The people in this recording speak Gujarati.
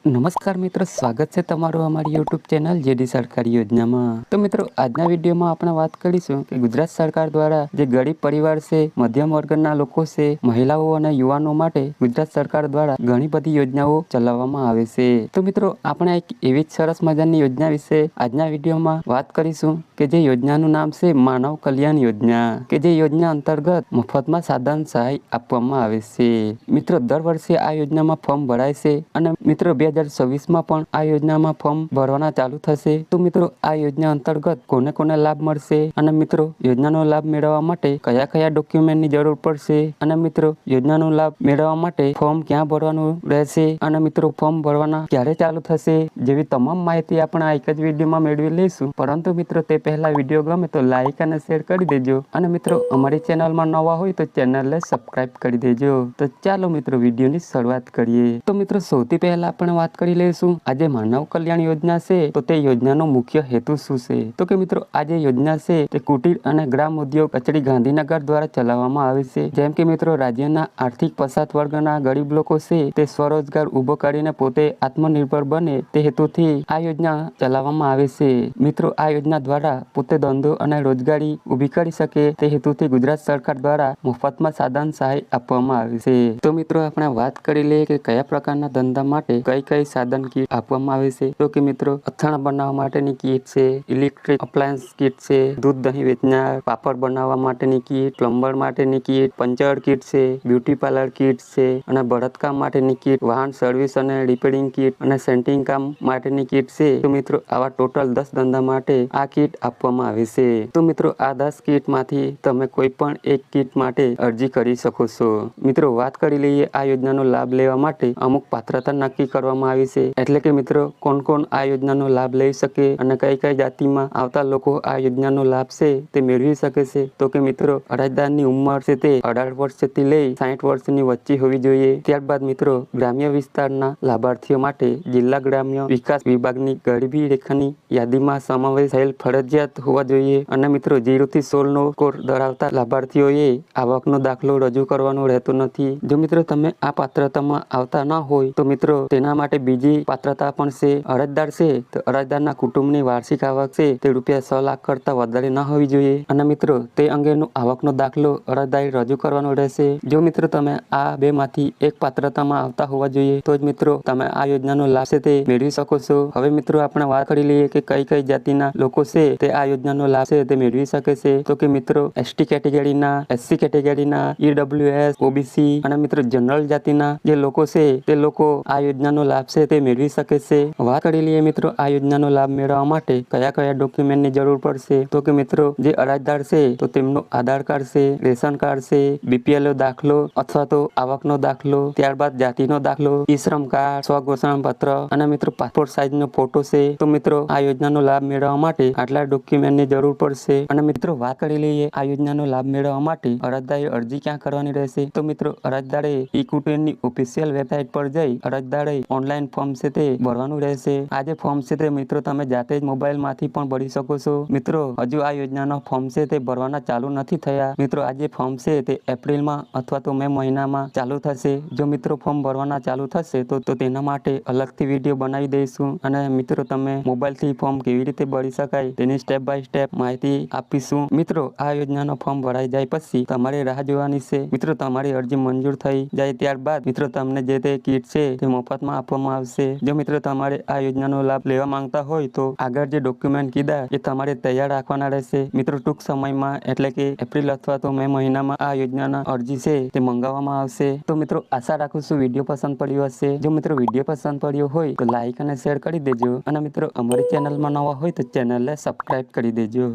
નમસ્કાર મિત્રો, સ્વાગત છે તમારું અમારી યુટ્યુબ ચેનલ જેડી સરકારી યોજનામાં। તો મિત્રો, આજના વિડીયોમાં આપણે વાત કરીશું કે ગુજરાત સરકાર દ્વારા જે ગરીબ પરિવાર છે, મધ્યમ વર્ગના લોકો છે, મહિલાઓ અને યુવાનો માટે ગુજરાત સરકાર દ્વારા ઘણી બધી યોજનાઓ ચલાવવામાં આવે છે। તો મિત્રો, આપણે એક એવી જ સરસ મજાની યોજના વિશે આજના વિડીયોમાં વાત કરીશું કે જે યોજનાનું નામ છે માનવ કલ્યાણ યોજના, કે જે યોજના અંતર્ગત મફતમાં સાધન સહાય આપવામાં આવે છે। મિત્રો, દર વર્ષે આ યોજનામાં ફોર્મ ભરાય છે અને મિત્રો 2026માં પણ આ યોજનામાં ફોર્મ ભરવાના ચાલુ થશે। તો મિત્રો, આ યોજના અંતર્ગત કોને કોને લાભ મળશે અને મિત્રો યોજનાનો લાભ મેળવવા માટે કયા કયા ડોક્યુમેન્ટની જરૂર પડશે અને મિત્રો યોજનાનો લાભ મેળવવા માટે ફોર્મ ક્યાં ભરવાનું રહેશે અને મિત્રો ફોર્મ ભરવાના ક્યારે ચાલુ થશે જેવી તમામ માહિતી આપણે આ એક જ વિડીયોમાં મેળવી લઈશું। પરંતુ મિત્રો, તે પહેલા વિડીયો ગમે તો લાઈક અને શેર કરી દેજો અને મિત્રો અમારી ચેનલમાં નવા હોય તો ચેનલને સબસ્ક્રાઇબ કરી દેજો। તો ચાલો મિત્રો, વિડીયોની શરૂઆત કરીએ। તો મિત્રો, સૌથી પહેલા આપણે વાત કરી લઈશું આજે માનવ કલ્યાણ યોજના છે તો તે યોજનાનો મુખ્ય હેતુ શું છે। તો કે મિત્રો, આ જે યોજના છે તે કુટીર અને ગ્રામ ઉદ્યોગ કચેરી ગાંધીનગર દ્વારા ચલાવવામાં આવે છે। જેમ કે મિત્રો, રાજ્યના આર્થિક પછાત વર્ગના ગરીબ લોકો છે તે સ્વરોજગાર ઉભો કરીને પોતે આત્મનિર્ભર બને તે હેતુથી આ યોજના ચલાવવામાં આવે છે। મિત્રો, આ યોજના દ્વારા પોતે ધંધો અને રોજગારી ઊભી કરી શકે તે હેતુથી ગુજરાત સરકાર દ્વારા મફતમાં સાધન સહાય આપવામાં આવે છે। તો મિત્રો, આપણે વાત કરી લઈએ કે કયા પ્રકારના ધંધા માટે કઈ કઈ સાધન કીટ આપવામાં આવે છે। તો કે મિત્રો, અથાણા બનાવવા માટેની કીટ છે, ઇલેક્ટ્રિક અપ્લાયન્સ કીટ છે, દૂધ દહીં વેચનાર, પાપડ બનાવવા માટેની કીટ, પ્લમ્બર માટેની કીટ, પંચર કીટ છે, બ્યુટી પાર્લર કીટ છે અને ભરતકામ માટેની કીટ, વાહન સર્વિસ અને રિપેરિંગ કીટ અને સેન્ટિંગ કામ માટેની કીટ છે। તો મિત્રો, આવા ટોટલ 10 ધંધા માટે આ કીટ આપવામાં આવે છે। તો મિત્રો, આ 10 કીટ માંથી તમે કોઈ પણ એક કીટ માટે અરજી કરી શકો છો। મિત્રો, વાત કરી લઈએ આ યોજનાનો લાભ લેવા માટે અમુક પાત્રતા નક્કી કરવામાં આવી છે। એટલે કે મિત્રો, કોણ કોણ આ યોજનાનો લાભ લઈ શકે અને કઈ કઈ જાતિમાં આવતા લોકો આ યોજનાનો લાભ છે તે મેળવી શકે છે। તો કે મિત્રો, અરજદારની ઉંમર છે તે 18 વર્ષથી લઈ 60 વર્ષની વચ્ચે હોવી જોઈએ। ત્યારબાદ મિત્રો, ગ્રામ્ય વિસ્તારના લાભાર્થીઓ માટે જિલ્લા ગ્રામ્ય વિકાસ વિભાગની ગરીબી રેખાની યાદીમાં સમાવેશ થયેલ ફરજિયાત હોવા જોઈએ અને મિત્રો 0 થી 16 નો સ્કોર ધરાવતા લાભાર્થીઓએ આવકનો દાખલો રજૂ કરવાનો રહેતો નથી। જો મિત્રો તમે આ પાત્રતામાં આવતા ન હોય તો મિત્રો તેના માટે બીજી પાત્રતા પણ છે। અરજદાર છે તો અરજદારના કુટુંબની વાર્ષિક આવક છે તે ₹6 લાખ કરતા વધારે ન હોવી જોઈએ અને મિત્રો તે અંગેનો આવકનો દાખલો અરજદારે રજૂ કરવાનો રહેશે। જો મિત્રો તમે આ બે માંથી એક પાત્રતામાં આવતા હોવા જોઈએ તો જ મિત્રો તમે આ યોજનાનો લાભ છે તે મેળવી શકો છો। હવે મિત્રો, આપણે વાત કરી લઈએ કે કઈ કઈ જાતિના લોકો છે તે આ યોજનાનો લાભ છે તે મેળવી શકે છે। તો કે મિત્રો, ST કેટેગરીના, SC કેટેગરીના, EWS, OBC અને મિત્રો જનરલ જાતિના જે લોકો છે તે લોકો આ યોજનાનો લાભ છે તે મેળવી શકે છે। વાત કરી લઈએ મિત્રો, આ યોજનાનો લાભ મેળવવા માટે કયા કયા ડોક્યુમેન્ટની જરૂર પડશે। તો કે મિત્રો, જે અરજદાર છે તો તેમનો આધાર કાર્ડ છે, રેશન કાર્ડ છે, BPLO દાખલો અથવા તો આવકનો દાખલો, ત્યારબાદ જાતિનો દાખલો, ઈ-શ્રમ કાર્ડ, સ્વઘોષણા પત્ર અને મિત્રો પાસપોર્ટ સાઇઝનો ફોટો છે। તો મિત્રો, આ યોજનાનો લાભ મેળવવા માટે આટલા ડોક્યુમેન્ટની જરૂર પડશે। અને મિત્રો, વાત કરી લઈએ આ યોજનાનો લાભ મેળવવા માટે અરજદારે અરજી ક્યાં કરવાની રહેશે। તો મિત્રો, અરજદારે ઈ-કુટીરની ઓફિશિયલ વેબસાઇટ પર જઈ અરજદારે ઓનલાઈન ફોર્મ છે તે ભરવાનું રહેશે। આ જે ફોર્મ છે તે મિત્રો તમે જાતે જ મોબાઈલમાંથી પણ ભરી શકો છો। મિત્રો, હજુ આ યોજનાનો ફોર્મ છે તે ભરવાના ચાલુ નથી થયા। મિત્રો, આ જે ફોર્મ છે તે એપ્રિલમાં અથવા તો મે મહિનામાં ચાલુ થશે। જો મિત્રો ફોર્મ ભરવાના ચાલુ થશે તો તેના માટે અલગથી વિડીયો બનાવી દઈશું અને મિત્રો તમે મોબાઈલથી ફોર્મ કેવી રીતે ભરી શકાય તેની સ્ટેપ બાય સ્ટેપ માહિતી આપીશું। મિત્રો, આ યોજનાનો ફોર્મ ભરાઈ જાય પછી તમારે રાહ જોવાની છે। મિત્રો, તમારી અરજી મંજૂર થઈ જાય ત્યારબાદ મિત્રો તમને જે તે કીટ છે તે મફતમાં આપવામાં આવશે। જો મિત્રો તમારે આ યોજનાનો લાભ લેવા માંગતા હોય તો આગળ જે ડોક્યુમેન્ટ કીધા એ તમારે તૈયાર રાખવાના રહેશે। મિત્રો, ટૂંક સમયમાં એટલે કે એપ્રિલ અથવા તો મે મહિનામાં આ યોજનાના અરજી છે તે મંગાવવામાં આવશે। તો મિત્રો, આશા રાખું છું વિડીયો પસંદ પડ્યો હશે। જો મિત્રો વિડીયો પસંદ પડ્યો હોય તો લાઈક અને શેર કરી દેજો અને મિત્રો અમારી ચેનલમાં નવા હોય તો ચેનલને સબસ્ક્રાઇબ કરી દેજો।